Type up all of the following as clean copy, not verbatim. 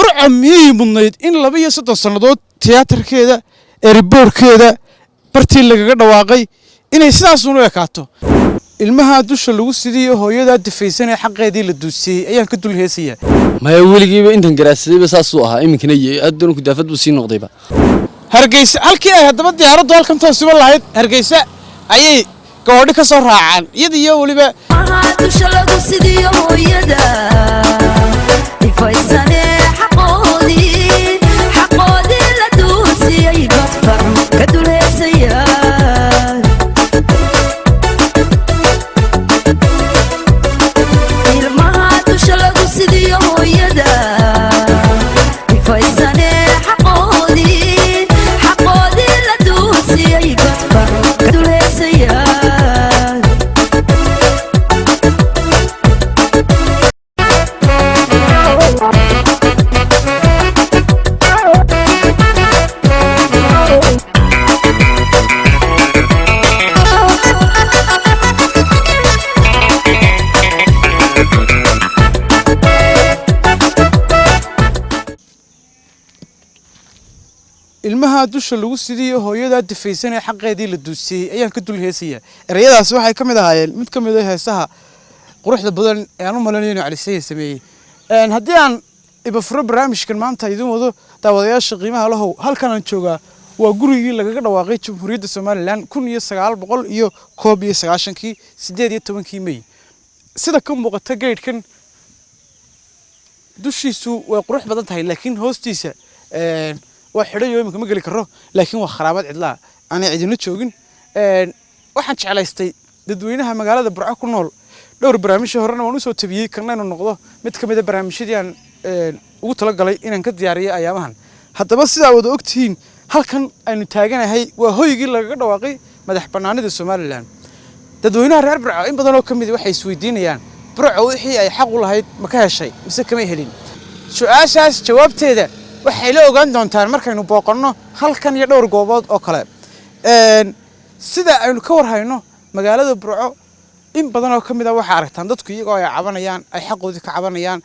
burco miyay mudnayd in 2 sannadood tiyaatarkeeda eriboorkeeda bartii lagaga dhawaaqay inay sidaas u ekaato ilmaha dusha lagu sidiyo hooyada difaysanay xaqeedii la duusiyay ayaan ka dul heesaya ma weligiiba intan garaasadayba saas uu ahaa iminkana adoon ku daafad buu sii noqdayba hargeysa halkii ay hadaba diyaaraddu halkan toosiba lahayd hargeysa ayay go'odhi ka soo raacaan iyadiyo waliba dusha lagu sidiyo hooyada difaysanay xaqoodii la duusiyay badfar ka dul heesaya ilmaha dusha lagu sidiyo hooyada difaysanay xaqeedii la duusiyay ayaan ka dul heesaya erayadaas waxay kamid ahaayeen mid kamid ah heesaha quruxda badan ee aan u maleynayno Cali sameeyay haddii aan ibafro barnaamijkan maanta idin wado daawadayaasha qiimaha lahow halkan aan joogaa waa gurigii lagaga dhawaaqay Jamhuuriyadda Soomaaliland 1991 18 May sida ka muuqata geedkan dushiisu way qurux badan tahay laakiin hoostiisa waa xidhay oo ma gali karo laakiin waa kharaabad cidla aan cidina joogin waxaan jeclaystay dadweynaha magaalada Burco ku nool dhowr barnaamij horena waan u soo tabiyay kana inuu noqdo mid kamid ah barnaamijyadii aan ugu tala galay inaan ka diyaariyo ayaamahan haddaba sidaa wada ogtihiin halkan aynu taaganahay waa hoygii lagaga dhawaaqay madax banaanida Soomaaliland dadweynaha reer Burco in badan oo kamid waxay isweydiinayaan Burco wixii ay xaq u lahayd ma ka heshay mise kama helin su'aashaas jawaabteeda waxay la ogaan doontaan markaynu booqanno halkan iyo dhowr goobood oo kale sida aynu ka warhayno magaalada Burco in badan oo kamid ah waxa aragtaan dadku iyagoo ay cabanayaan ay xaqoodii ka cabanayaan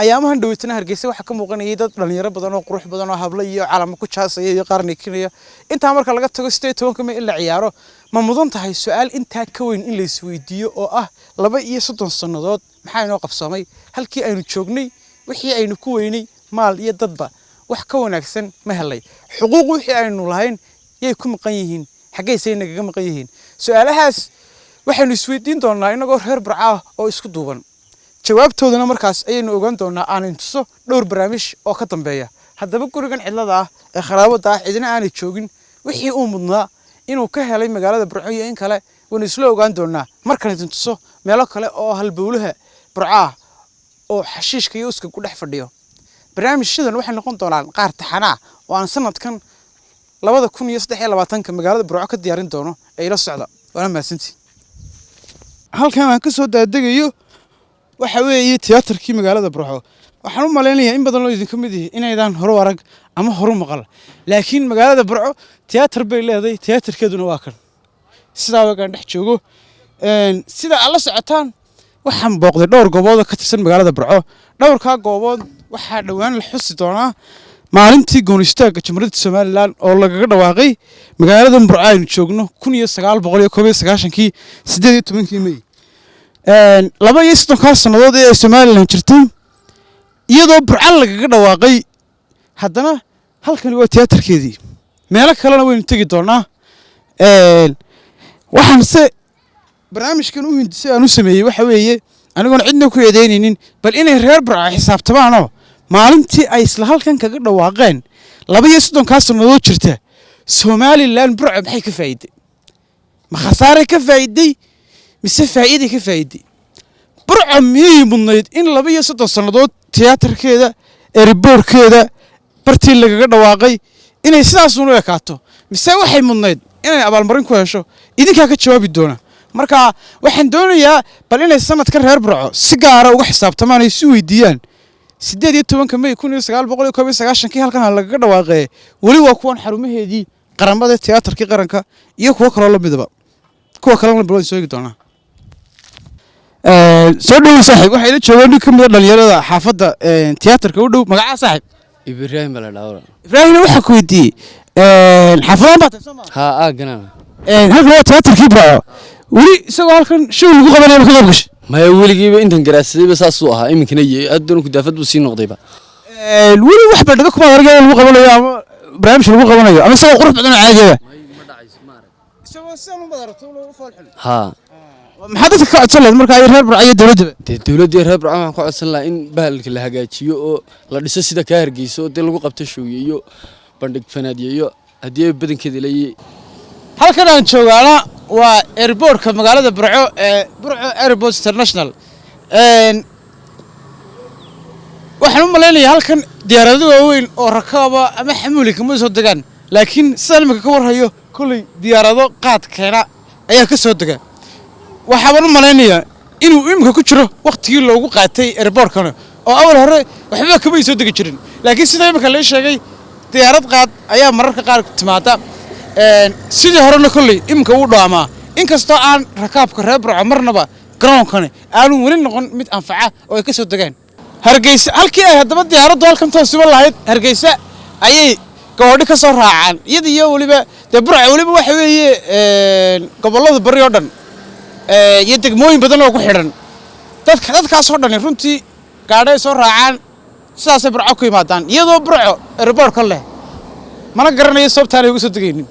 ayaamahan dhaweytana Hargeysa waxa ka muuqanayay dad dhalinyaro badan oo qurux badan oo habla iyo calamo ku jaasay iyo qarni kinaya inta marka laga tago 18 May in la ciyaaro ma mudan tahay su'aal inta ka weyn in la isweydiiyo oo ah 32 sannadood maxay inoo qabsamay halkii aynu joognay wixii aynu ku weynay maal iyo dadba wax ka wanaagsan ma helay xuquuq wixii aynu lahayn yay ku maqan yihiin xageysay naga maqan yihiin su'aalahaas waxaynu isweydiin doonaa inagoo reer Burco oo isku duuban jawaabtoodana markaas ayaynu ogaan doonaa aan intuso dhowr barnaamij oo ka dambeeya haddaba gurigan cidlada ah ee kharaabada ah cidina aanay joogin wixii uu mudnaa inuu ka helay magaalada Burco iyo in kale waynu isla ogaan doonaa markaan intuso meelo kale oo halbowlaha Burco oo xashiishka iyo uska ku dhex fadhiyo barnaamijyadan waxay noqon doonaan qaar taxana oo aan sanadkan 2023 magaalada Burco ka diyaarin doono ay la socda wala maasantii halkan aan ka soo daadagayo waxa weeye tiyaatarkii magaalada Burco waxaan u maleynayaa in badan oo idin kamid yihiin inaydaan hore arag ama hore maqal laakiin magaalada Burco tiyaatar bay leedahay tiyaatarkeeduna waa kan sidaa wagaan dhex joogo sida alla socotaan waxaan booqday dhowr goobood oo ka tirsan magaalada Burco dhowrka goobood waxa dhawaan la xusi doonaa maalintii goonistaagga Jamhuuriyadda Soomaaliland oo lagaga dhawaaqay magaalada Burco aynu joogno 1991 18 May 32 sannadood ee Soomaaliland jirtay iyadoo Burco lagaga dhawaaqay haddana halkan waa tiyaatarkeedii meelo kalena waynu tagi doonaa waxaan se barnaamijkan u hindisay aan u sameeyay waxa weeye anigoon cidna ku eedeynaynin bal inay reer Burco xisaabtamaan oo maalintii ay isla halkan kaga dhawaaqeen 32 sannadood jirta Soomaaliland Burco maxay ka faa'iiday ma khasaare ka faa'iiday mise faa'iido ka faa'iiday Burco miyay mudnayd in 32 sannadood tiyaatarkeeda eriboorkeeda bartii lagaga dhawaaqay inay sidaas u ekaato mise waxay mudnayd inay abaalmarin ku hesho idinka ka jawaabi doona marka waxaan doonayaa bal inay sanadka reer Burco si gaar ah uga xisaabtamaan ay si weydiiyaan 18 May 1991 halkan lagaga dhawaaqay wali waa kuwan xarumaheedii qaramada tiyaatarkii qaranka iyo kuwa kale la midaba kuwa kale la bilowday soo doona soo dhawow saaxiib waxaa ila jooga nin ka mid a dhalinyarada xaafadda tiyaatarka u dhow magacaa saaxiib ibraahim baa la dhaawra ibraahimna waxaa ku weydiiyey xaafadaan baa tahay soo maa haa aaganaa halkan waa tiyaatarkii burco weli isagoo halkan show lagu qabanaya ma ka qayb gashay maya weligiiba intan garaadsadayba saasuu ahaa iminkana haddana kudaafad buu sii noqdayba weli wax baldhiga kuma argaya lagu qabanayo ama barnaamij lagu qabanayo ama isagoo qurux badan oo caadiya isagoo sidan u badarto loo foolxul haa maxaa dadka ka codsan lahayd markaa reer burco iyo dowladaba dee dowladda reer burco waxaan ka codsan lahaa in bahalka la hagaajiyo oo la dhiso sida kaa hargeyso oo dee lagu qabto showye iyo bandhig fanaadye iyo haddii ay badankeeda leeyay halkan aan joogaana waa airportka magaalada burco ee burco airport international waxaan u malaynayaa halkan diyaarado waaweyn oo rakaaba ama xamuuli kama soo degaan laakiin sidaan imika ka warhayo kolley diyaarado qaad keena ayaa ka soo dega waxaabaan u malaynayaa inuu imika ku jiro wakhtigii loogu qaatay airportkana oo awal hore waxba kamay soo degi jirin laakiin sida imika la sheegay diyaarad qaad ayaa mararka qaar timaada sidii horena kolley imika uu dhaamaa inkastoo aan rakaabka reer burco marnaba garoonkani aanu weli noqon mid anfaca oo ay ka soo degaan hargeysa halkii ay haddaba diyaaraddu halkan toosiba lahayd hargeysa ayay gaboodhi ka soo raacaan iyada iyo weliba dee burco weliba waxa weeye gobollada bari oo dhan iyo degmooyin badan oo ku xidhan dadkaasoo dhani runtii gaadhay soo raacaan sidaasay burco ku yimaadaan iyadoo burco airportka leh mana garanayo sababtaanay uga soo degaynin